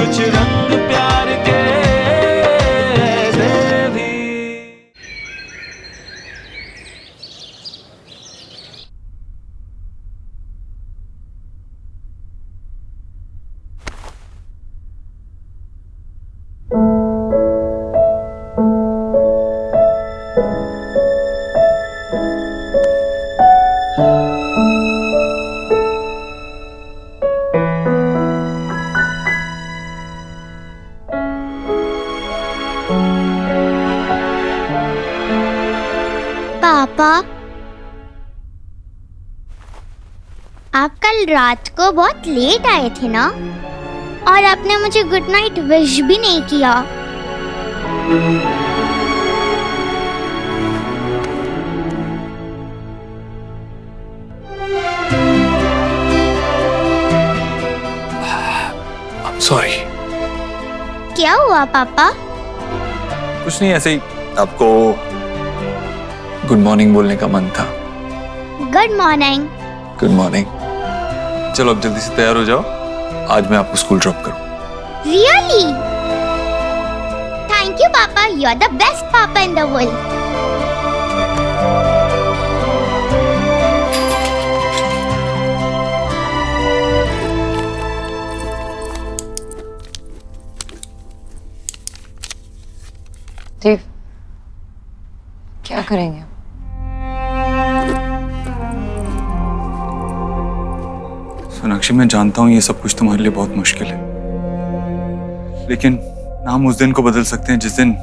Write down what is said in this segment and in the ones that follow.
कुछ रंग प्यार के ऐसे भी। पापा, आप कल रात को बहुत लेट आए थे ना, और आपने मुझे गुड नाइट विश भी नहीं किया। सॉरी। क्या हुआ पापा? कुछ नहीं, ऐसे ही आपको गुड मॉर्निंग बोलने का मन था। Good morning. Good morning. चलो अब जल्दी से तैयार हो जाओ, आज मैं आपको स्कूल ड्रॉप करूं। रियली? थैंक यू पापा, यू आर द बेस्ट पापा इन द वर्ल्ड। देव, क्या करेंगे? सोनाक्षी, मैं जानता हूँ ये सब कुछ तुम्हारे लिए बहुत मुश्किल है, लेकिन ना हम उस दिन को बदल सकते हैं जिस दिन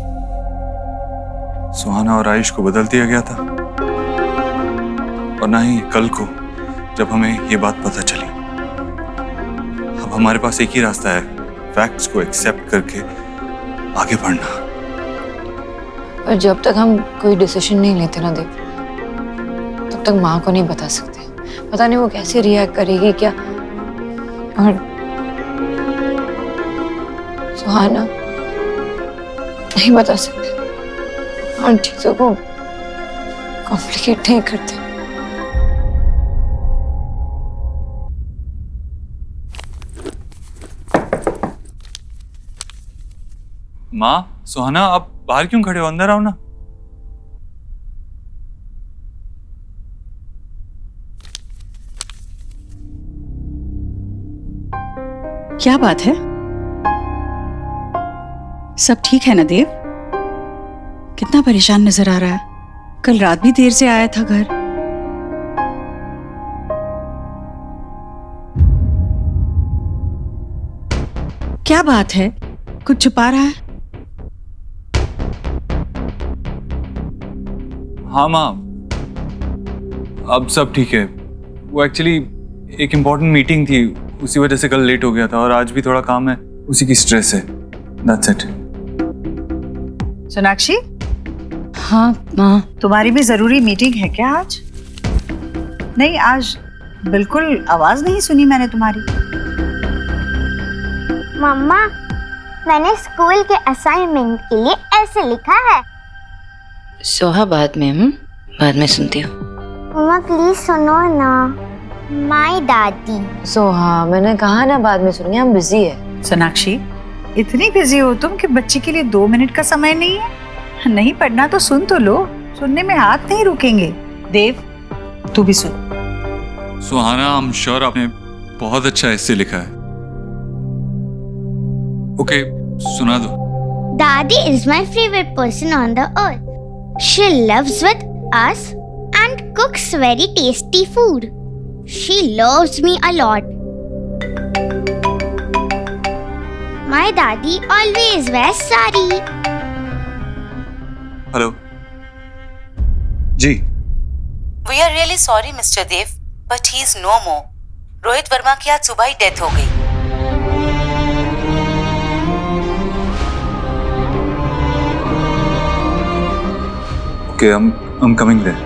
सुहाना और आयुष को बदल दिया गया था, और ना ही कल को जब हमें ये बात पता चली। अब हमारे पास एक ही रास्ता है, फैक्ट्स को एक्सेप्ट करके आगे बढ़ना। और जब तक हम कोई डिसीजन नहीं लेते ना देव, तब तक माँ को नहीं बता सकते। पता नहीं वो कैसे रिएक्ट करेगी, क्या। और सुहाना, नहीं बता सकते, और चीजों को कॉम्प्लिकेट नहीं करते। माँ, सुहाना, आप बाहर क्यों खड़े हो? अंदर आओ ना। क्या बात है? सब ठीक है ना देव? कितना परेशान नजर आ रहा है। कल रात भी देर से आया था घर। क्या बात है? कुछ छुपा रहा है? हाँ माँ, अब सब ठीक है। वो एक्चुअली एक इम्पोर्टेंट मीटिंग थी, उसी वजह से कल लेट हो गया था, और आज भी थोड़ा काम है, उसी की स्ट्रेस है। That's it. सोनाक्षी, हाँ माँ। तुम्हारी भी जरूरी मीटिंग है क्या आज? नहीं, आज बिल्कुल आवाज नहीं सुनी मैंने तुम्हारी। मम्मा, मैंने स्कूल के असाइनमेंट के लिए ऐसे लिखा है। सोहा, बाद में सुनती हूँ। मम्मा प्लीज सुनो ना। माय दादी। सोहा, मैंने कहा ना बाद में सुनिए, हम बिजी है। सोनाक्षी, इतनी बिजी हो तुम कि बच्ची के लिए 2 मिनट का समय नहीं है? नहीं पढ़ना तो सुन तो लो, सुनने में हाथ नहीं रुकेंगे। देव, तू भी सुन। सुहाना, आई एम श्योर आपने बहुत अच्छा ऐसे लिखा है। ओके, सुना दो। Daddy is my favorite person on the earth. She lives with us and cooks very tasty food. She loves me a lot. My daddy always wears sari. Hello जी। We are really sorry, Mr. Dev, but he is no more. Rohit Verma की आज सुबह ही death हो गई। Okay, I'm coming there.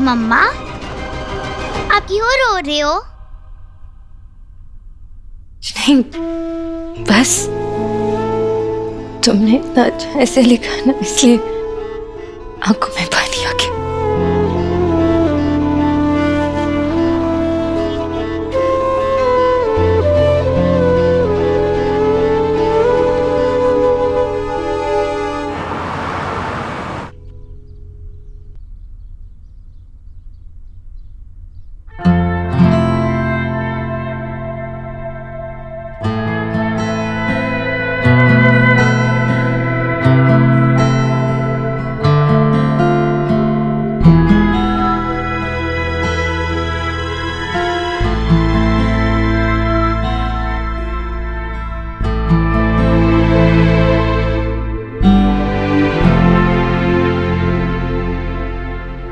मम्मा, आप क्यों रो रहे हो? नहीं, बस तुमने इतना अच्छा ऐसे लिखा ना, इसलिए आंखों में पानी आ गया।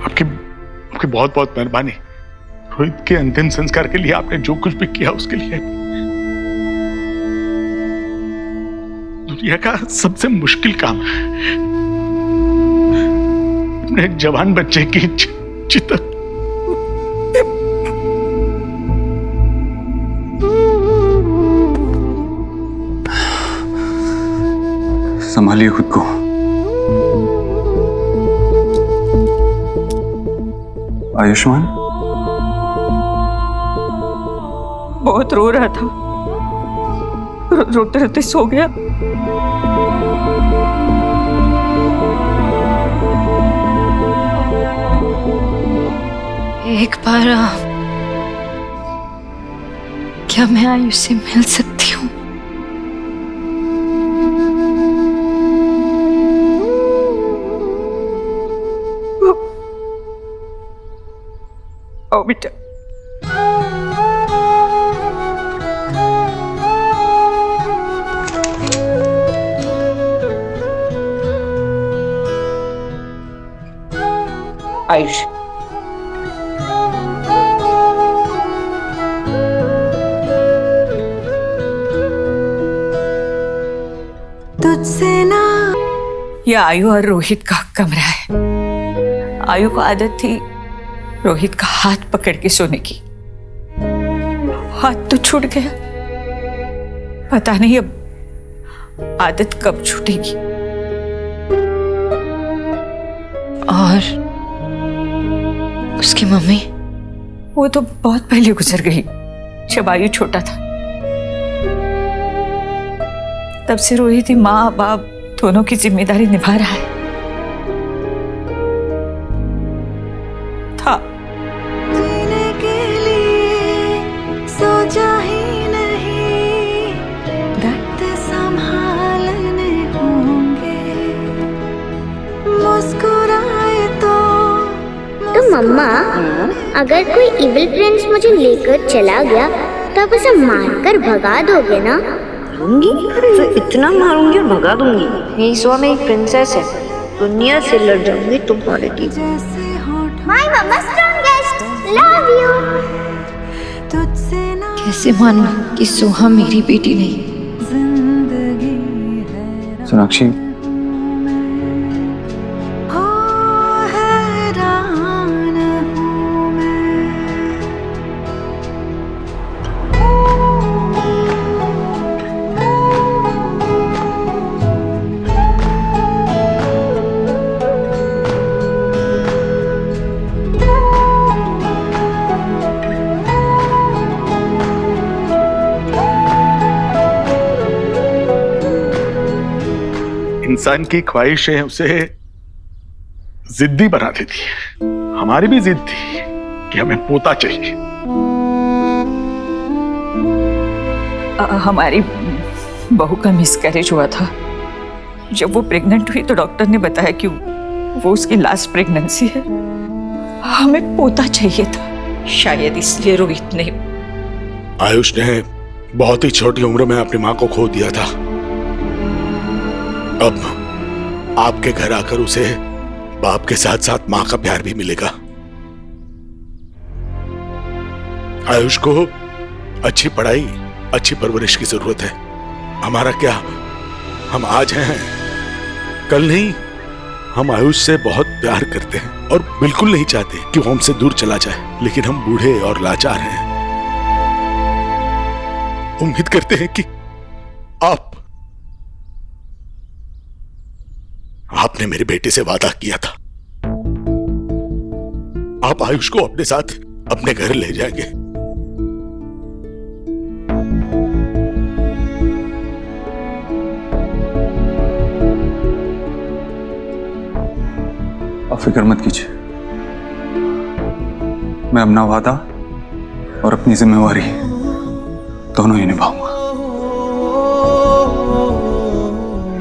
आपकी बहुत बहुत मेहरबानी। रोहित के अंतिम संस्कार के लिए आपने जो कुछ भी किया उसके लिए दुनिया का सबसे मुश्किल काम है अपने जवान बच्चे की चिता। संभालिए खुद को। आयुष्मान बहुत रो रहा था, रोते रोते सो गया। एक बार क्या मैं आयुष से मिल सकती हूँ? आओ बेटा। आयुष, तुझसे ना। यह आयु और रोहित का कमरा है। आयु को आदत थी रोहित का हाथ पकड़ के सोने की। हाथ तो छूट गया, पता नहीं अब आदत कब छूटेगी। और उसकी मम्मी? वो तो बहुत पहले गुजर गई, जब आयु छोटा था। तब से रोहित ही माँ बाप दोनों की जिम्मेदारी निभा रहा है। था जीने के लिए सोचा ही नहीं, दर्द संभालने होंगे, मुस्कुराए तो मम्मा, अगर कोई इविल प्रिंस मुझे लेकर चला गया तो आप उसे मारकर भगा दोगे ना? मारूंगी तो इतना मारूंगी और भगा दूंगी। मेरी सुआ में एक प्रिंसेस है, दुनिया से लड़ जाऊंगी तुम्हारे लिए। My mama strongest, love you. कैसे मानूं कि सुहा मेरी बेटी नहीं? सोनाक्षी, इंसान की ख्वाहिशें उसे जिद्दी बना देती है। हमारी भी जिद थी कि हमें पोता चाहिए। हमारी बहू का मिसकैरेज हुआ था। जब वो प्रेग्नेंट हुई तो डॉक्टर ने बताया कि वो उसकी लास्ट प्रेगनेंसी है। हमें पोता चाहिए था, शायद इसलिए रोहित ने। आयुष ने बहुत ही छोटी उम्र में अपनी माँ को खो दिया था। अब आपके घर आकर उसे बाप के साथ साथ माँ का प्यार भी मिलेगा। आयुष को अच्छी पढ़ाई, अच्छी परवरिश की जरूरत है। हमारा क्या, हम आज हैं, कल नहीं, हम आयुष से बहुत प्यार करते हैं और बिल्कुल नहीं चाहते कि वो हमसे दूर चला जाए, लेकिन हम बूढ़े और लाचार हैं। उम्मीद करते हैं कि आपने मेरे बेटे से वादा किया था, आप आयुष को अपने साथ अपने घर ले जाएंगे। आप फिक्र मत कीजिए, मैं अपना वादा और अपनी जिम्मेवारी दोनों ही निभाऊंगा।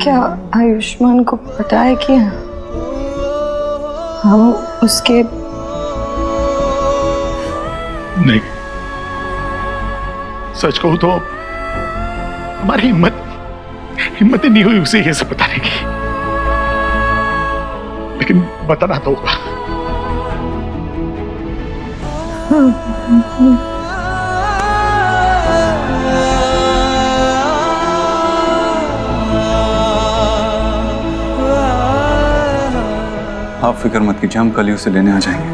क्या आयुष्मान को पता है कि हम उसके? नहीं, सच कहूं तो हमारी हिम्मत ही नहीं हुई उसे ये सब बताने की, लेकिन बताना तो होगा। आप फिक्र मत कीजिए, हम कल ही उसे लेने आ जाएंगे।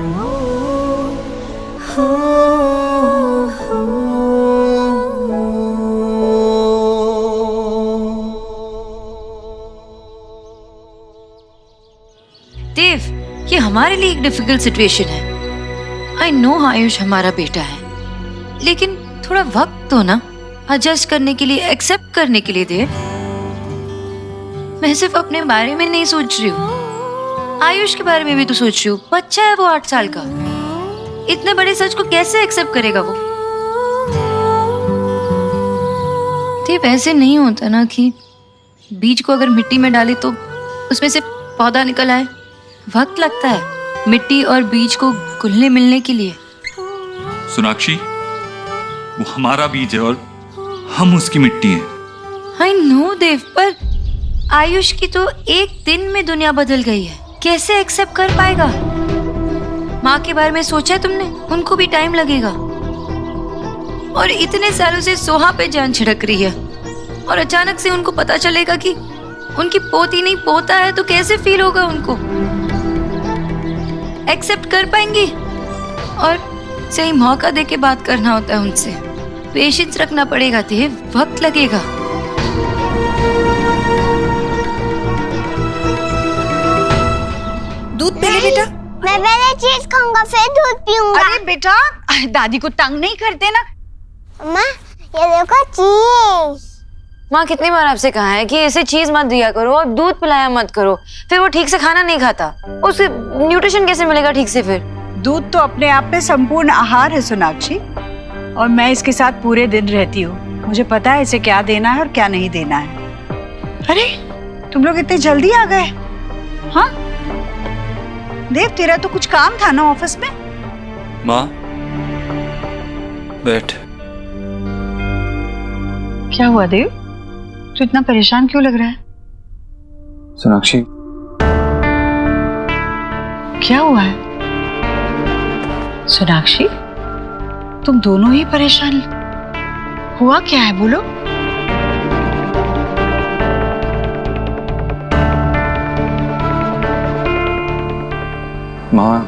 देव, ये हमारे लिए एक डिफिकल्ट सिचुएशन है। आई नो आयुष हमारा बेटा है, लेकिन थोड़ा वक्त तो ना एडजस्ट करने के लिए, एक्सेप्ट करने के लिए देव। मैं सिर्फ अपने बारे में नहीं सोच रही हूँ, आयुष के बारे में भी तो सोच रही हूँ। बच्चा है वो 8 साल का, इतने बड़े सच को कैसे एक्सेप्ट करेगा वो? देव, ऐसे नहीं होता ना कि बीज को अगर मिट्टी में डाले तो उसमें से पौधा निकल आए। वक्त लगता है मिट्टी और बीज को घुलने मिलने के लिए। सोनाक्षी, वो हमारा बीज है और हम उसकी मिट्टी हैं। आई नो देव, पर आयुष की तो एक दिन में दुनिया बदल गई है, कैसे एक्सेप्ट कर पाएगा? माँ के बारे में सोचा है तुमने? उनको भी टाइम लगेगा। और इतने सालों से सोहा पे जान छिड़क रही है, और अचानक से उनको पता चलेगा कि उनकी पोती नहीं पोता है, तो कैसे फील होगा उनको? एक्सेप्ट कर पाएंगी? और सही मौका देके बात करना होता है उनसे, पेशेंस रखना पड़ेगा देव, वक्त लगेगा। दूध पी ले बेटा। मैं पहले चीज खाऊंगा फिर दूध पीऊंगा। अरे बेटा, दादी को तंग नहीं करते ना। अम्मा, ये देखो चीज। माँ, कितनी बार आपसे कहा है कि इसे चीज मत दिया करो और दूध पिलाया मत करो, फिर वो ठीक से खाना नहीं खाता, उसे न्यूट्रिशन कैसे मिलेगा ठीक से? फिर दूध तो अपने आप में संपूर्ण आहार है सोनाक्षी, और मैं इसके साथ पूरे दिन रहती हूँ। मुझे पता है इसे क्या देना है और क्या नहीं देना है। अरे तुम लोग इतने जल्दी आ गए? हाँ देव, तेरा तो कुछ काम था ना ऑफिस में? माँ, बैठ। क्या हुआ देव, तू इतना परेशान क्यों लग रहा है? सोनाक्षी, क्या हुआ है? सोनाक्षी, तुम दोनों ही परेशान, हुआ क्या है बोलो? माँ,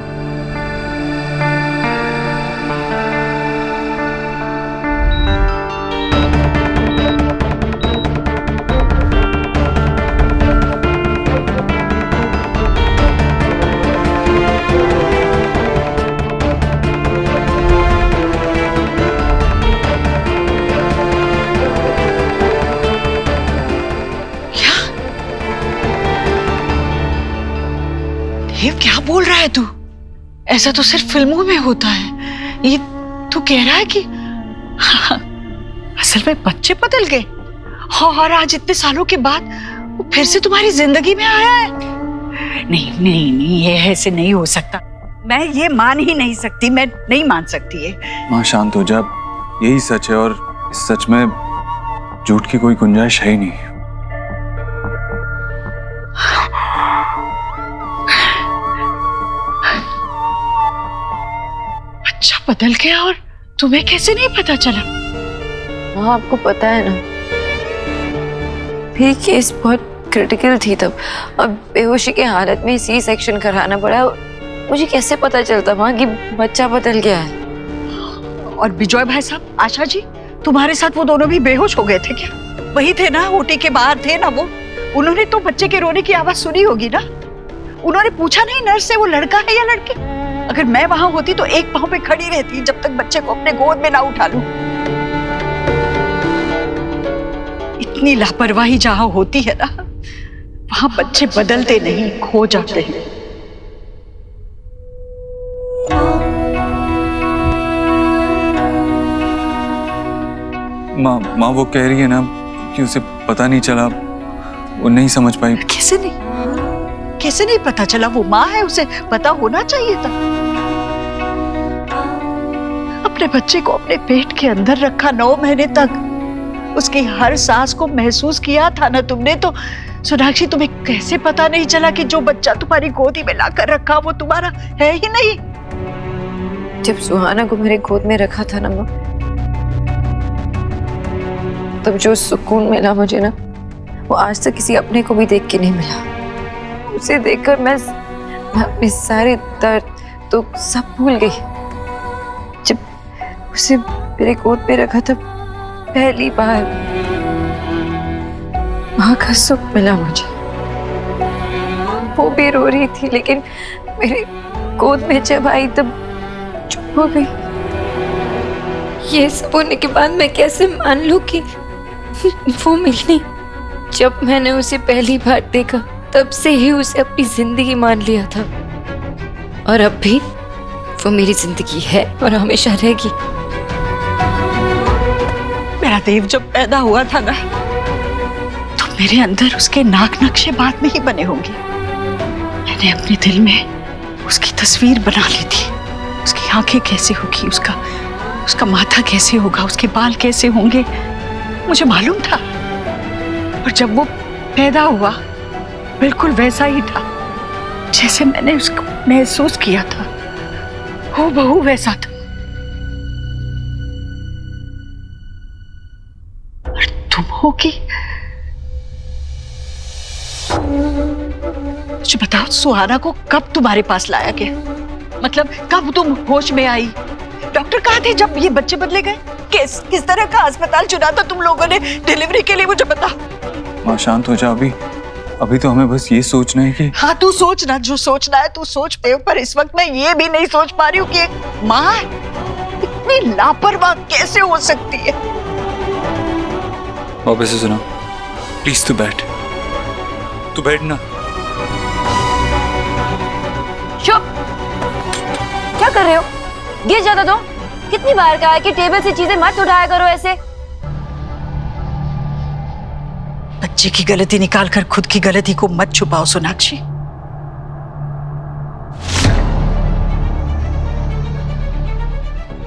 देव क्या बोल रहा है तू? ऐसा तो सिर्फ फिल्मों में होता है। ये तू कह रहा है कि असल में बच्चे बदल गए और आज इतने सालों के बाद वो फिर से तुम्हारी जिंदगी में आया है? नहीं नहीं नहीं, ये ऐसे नहीं हो सकता। मैं ये मान ही नहीं सकती, मैं नहीं मान सकती है। माँ शांत हो जा, यही सच है और इस सच में झूठ की कोई गुंजाइश है ही नहीं। अच्छा बदल गया और तुम्हें कैसे नहीं पता चला? हाँ, आपको पता है ना, मेरी केस बहुत क्रिटिकल थी तब। अब बेहोशी की हालत में सी सेक्शन कराना पड़ा। मुझे कैसे पता चलता माँ कि बच्चा बदल गया है? और विजय भाई साहब, आशा जी, तुम्हारे साथ वो दोनों भी बेहोश हो गए थे क्या? वही थे ना, ओटी के बाहर थे ना वो? उन्होंने तो बच्चे के रोने की आवाज सुनी होगी ना? उन्होंने पूछा नहीं नर्स से वो लड़का है या लड़की? अगर मैं वहां होती तो एक पांव पे खड़ी रहती जब तक बच्चे को अपने गोद में ना उठा लूं। इतनी लापरवाही जहां होती है ना, वहां बच्चे बदलते नहीं, खो जाते हैं। माँ वो कह रही है ना कि उसे पता नहीं चला, वो नहीं समझ पाई। कैसे नहीं पता चला? वो माँ है, उसे पता होना चाहिए था। अपने बच्चे को अपने पेट के अंदर रखा 9 महीने तक, उसकी हर सांस को महसूस किया था ना तुमने। तो सोनाक्षी, तुम्हें कैसे पता नहीं चला कि जो बच्चा तुम्हारी गोदी में लाकर रखा वो तुम्हारा है ही नहीं? जब सुहाना को मेरे गोद में रखा था ना माँ, तब जो सुकून मिला मुझे ना, वो आज तक किसी अपने को भी देख के नहीं मिला। उसे देखकर मैं अपने सारे दर्द तो सब भूल गई। जब उसे मेरे गोद में रखा था पहली बार, माँ का सुख मिला मुझे। वो भी रो रही थी, लेकिन मेरे गोद में जब आई तब चुप हो गई। ये सब होने के बाद मैं कैसे मान लूं कि वो मिली? जब मैंने उसे पहली बार देखा तब से ही उसे अपनी जिंदगी मान लिया था, और अब भी वो मेरी जिंदगी है और हमेशा रहेगी। मेरा देव जब पैदा हुआ था ना, तो मेरे अंदर उसके नाक नक्शे बाद में ही बने होंगे। मैंने अपने दिल में उसकी तस्वीर बना ली थी। उसकी आंखें कैसे होगी, उसका माथा कैसे होगा, उसके बाल कैसे होंगे, मुझे मालूम था। और जब वो पैदा हुआ बिल्कुल वैसा ही था जैसे मैंने उसको महसूस किया था, हूबहू वैसा था। और तुम होगी? मुझे बताओ, सुहाना को कब तुम्हारे पास लाया गया? मतलब कब तुम होश में आई? डॉक्टर कहाँ थे जब ये बच्चे बदले गए? किस तरह का अस्पताल चुना था तुम लोगों ने डिलीवरी के लिए, मुझे बता। माँ शांत हो जा, अभी तो हमें बस ये सोचना है कि... हाँ, तू सोचना, जो सोचना है तू सोच पे, पर इस वक्त मैं ये भी नहीं सोच पा रही हूँ कि एक माँ इतनी लापरवाह कैसे हो सकती है। वापस से सुना, प्लीज तू बैठ ना। क्या कर रहे हो? गिर जाता तो। कितनी बार कहा है कि टेबल से चीजें मत उठाया करो ऐसे। बच्चे की गलती निकालकर खुद की गलती को मत छुपाओ सोनाक्षी।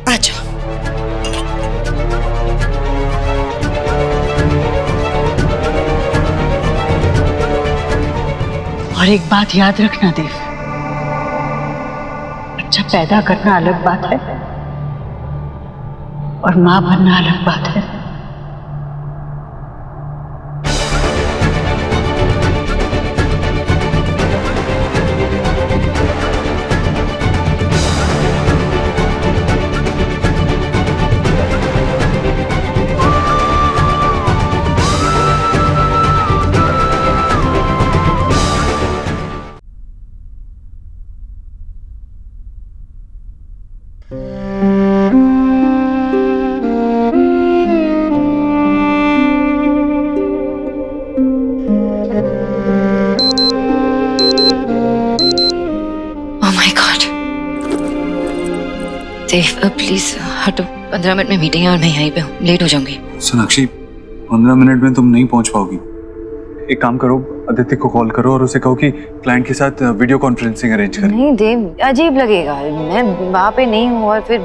आजा। और एक बात याद रखना देव, बच्चा पैदा करना अलग बात है और मां बनना अलग बात है। देव प्लीज हटो, 15 मिनट में मीटिंग है और मैं यहीं पे हूँ, लेट हो जाऊंगी। सोनाक्षी 15 मिनट में तुम नहीं पहुंच पाओगी। एक काम करो, आदित्य को कॉल करो और उसे कहो कि क्लाइंट के साथ वीडियो कॉन्फ्रेंसिंग अरेंज करें। नहीं देव, अजीब लगेगा, मैं वहाँ पे नहीं हूँ और फिर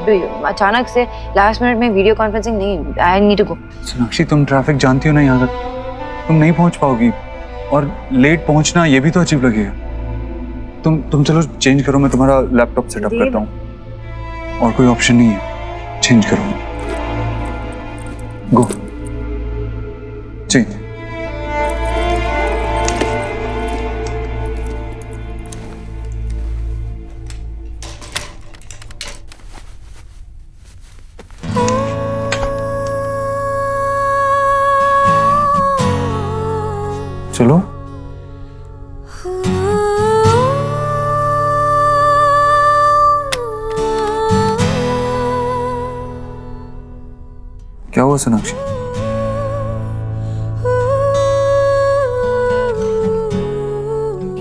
अचानक से लास्ट मिनट में वीडियो कॉन्फ्रेंसिंग नहीं। I need to go. Sonakshi तुम ट्रैफिक जानती हो ना, यहाँ तक तुम नहीं पहुंच पाओगी और लेट पहुंचना ये भी तो अजीब लगेगा। तुम चलो चेंज करो, मैं तुम्हारा लैपटॉप सेटअप करता हूँ। और कोई ऑप्शन नहीं है, चेंज करो। गो चेंज। सोनाक्षी?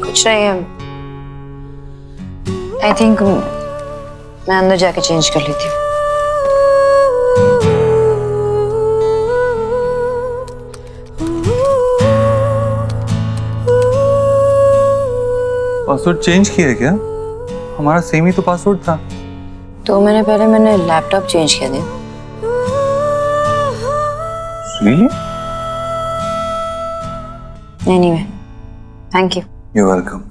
कुछ नहीं है। आई थिंक मैं अंदर जाके चेंज कर लेती हूँ। पासवर्ड चेंज किया है क्या? हमारा सेम ही तो पासवर्ड था। 2 महीने पहले मैंने लैपटॉप चेंज किया था। Really? Anyway, thank you. You're welcome.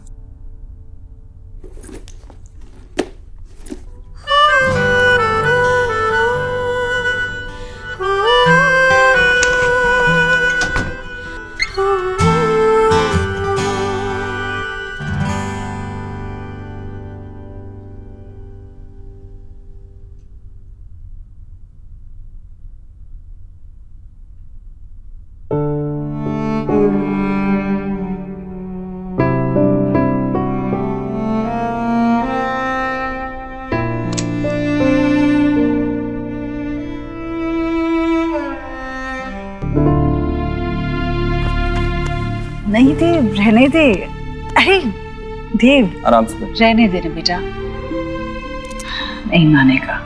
नहीं देव, रहने दे। अरे देव, आराम से बैठ। रहने दे ना बेटा, नहीं मानेगा।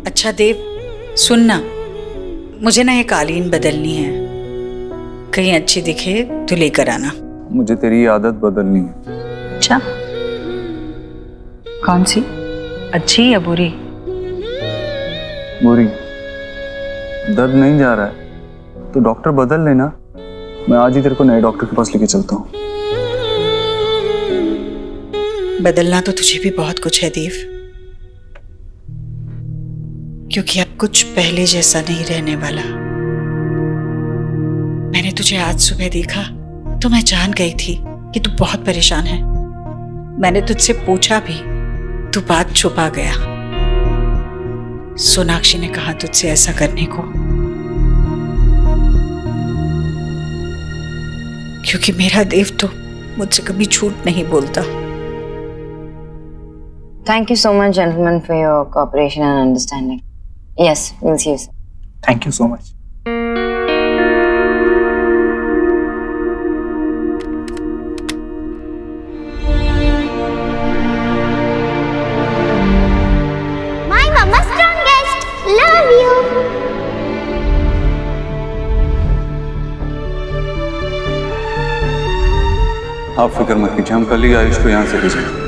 अच्छा देव, सुनना, मुझे ना ये कालीन बदलनी है, कहीं अच्छी दिखे तो लेकर आना। मुझे तेरी आदत बदलनी है। अच्छा, कौन सी? अच्छी या बुरी? बुरी। दर्द नहीं जा रहा है तो डॉक्टर बदल लेना। मैं आज ही तेरे को नए डॉक्टर के पास लेके चलता हूँ। बदलना तो तुझे भी बहुत कुछ है देव, क्योंकि अब कुछ पहले जैसा नहीं रहने वाला। मैंने तुझे आज सुबह देखा तो मैं जान गई थी कि तू बहुत परेशान है। मैंने तुझसे पूछा भी, तू बात छुपा गया। सोनाक्षी ने कहा तुझसे ऐसा करने को, क्योंकि मेरा देव तो मुझसे कभी झूठ नहीं बोलता। Thank you so much, gentlemen, for your cooperation and understanding. Yes, we'll see you soon. Thank you so much. My mama strongest. Love you. आप फिक्र मत कीजिए, हम कल ही आयुष को यहाँ से ले जाएंगे।